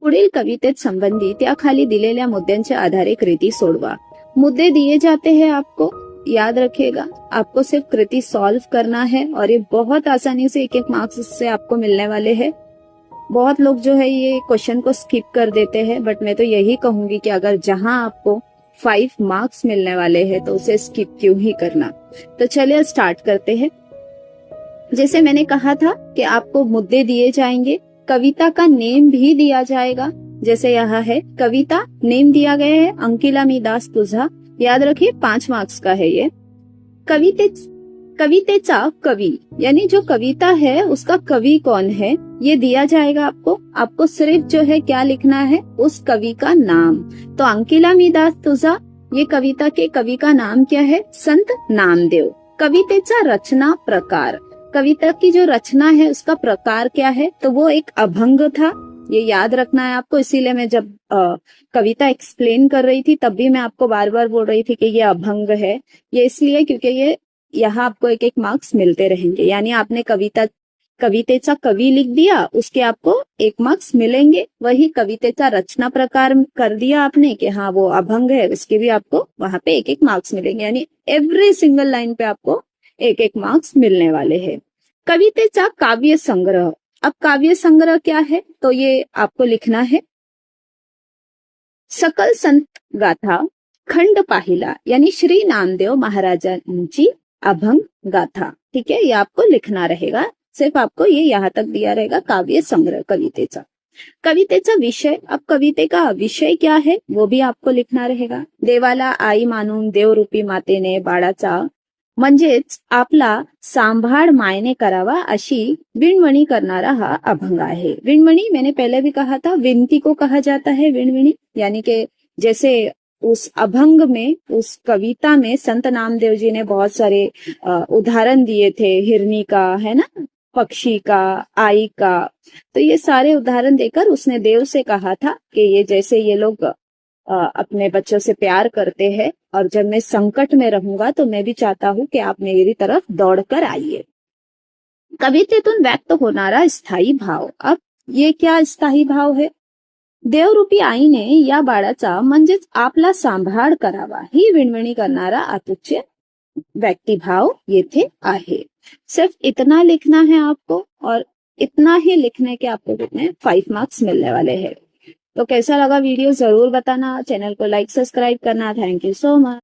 पुढील कवितेत संबंधित या खाली दिलेल्या मुद्द्यांच्या आधारे कृति सोडवा। मुद्दे दिए जाते हैं आपको, याद रखिएगा, आपको सिर्फ कृति सॉल्व करना है और ये बहुत आसानी से एक एक मार्क्स इससे आपको मिलने वाले हैं। बहुत लोग जो है ये क्वेश्चन को स्किप कर देते हैं, बट मैं तो यही कहूंगी कि अगर जहां आपको 5 मार्क्स मिलने वाले हैं तो उसे स्किप क्यों ही करना। तो चलिए स्टार्ट करते हैं। जैसे मैंने कहा था कि आपको मुद्दे दिए जाएंगे, कविता का नेम भी दिया जाएगा। जैसे यहाँ है कविता, नेम दिया गया है अंकिला मी दास तुझा, याद रखिए 5 मार्क्स का है ये। कवितेचा कवि, यानी जो कविता है उसका कवि कौन है ये दिया जाएगा आपको सिर्फ जो है क्या लिखना है, उस कवि का नाम। तो अंकिला मी दास तुझा, ये कविता के कवि का नाम क्या है, संत नामदेव। कवितेचा रचना प्रकार, कविता की जो रचना है उसका प्रकार क्या है, तो वो एक अभंग था, ये याद रखना है आपको। इसीलिए मैं जब कविता एक्सप्लेन कर रही थी तब भी मैं आपको बार बार बोल रही थी कि ये अभंग है। ये इसलिए क्योंकि ये यहाँ आपको एक एक मार्क्स मिलते रहेंगे, यानी आपने कवितेचा कवि लिख दिया, उसके आपको 1 मार्क्स मिलेंगे। वही कवितेचा रचना प्रकार कर दिया आपने कि हाँ वो अभंग है, उसके भी आपको वहां पे 1 मार्क्स मिलेंगे, यानी एवरी सिंगल लाइन पे आपको 1 मार्क्स मिलने वाले हैं। कवितेचा काव्य संग्रह, अब काव्य संग्रह क्या है, तो ये आपको लिखना है सकल संत गाथा खंड पाहिला, यानी श्री नामदेव महाराजांची अभंग गाथा। ठीक है, ये आपको लिखना रहेगा, सिर्फ आपको ये यहाँ तक दिया रहेगा काव्य संग्रह कवितेचा विषय। अब कविते का विषय क्या है वो भी आपको लिखना रहेगा। देवाला आई मानून देवरूपी मातेने बाळाचा, म्हणजेच आपला सांभाळ मायने करावा अशी विणवणी करणारा हा अभंग आहे। विणवणी मैंने पहले भी कहा था, विनती को कहा जाता है विणवणी, यानी कि जैसे उस अभंग में, उस कविता में संत नामदेव जी ने बहुत सारे उदाहरण दिए थे, हिरनी का है ना, पक्षी का, आई का, तो ये सारे उदाहरण देकर उसने देव से कहा था कि ये जैसे ये लोग अपने बच्चों से प्यार करते हैं और जब मैं संकट में रहूंगा तो मैं भी चाहता हूं कि आप मेरी तरफ दौड़कर आइए। कवितेतून व्यक्त होणारा स्थायी भाव, अब ये क्या स्थायी भाव है, देवरूपी आईने या बाळाचा म्हणजेच आपला सांभाळ करावा ही विणविणी करणारा अतुच्य व्यक्तिभाव येथे आहे। सिर्फ इतना लिखना है आपको और इतना ही लिखने के आपको कितने 5 मार्क्स मिलने वाले हैं। तो कैसा लगा वीडियो जरूर बताना, चैनल को लाइक सब्सक्राइब करना। Thank you so much.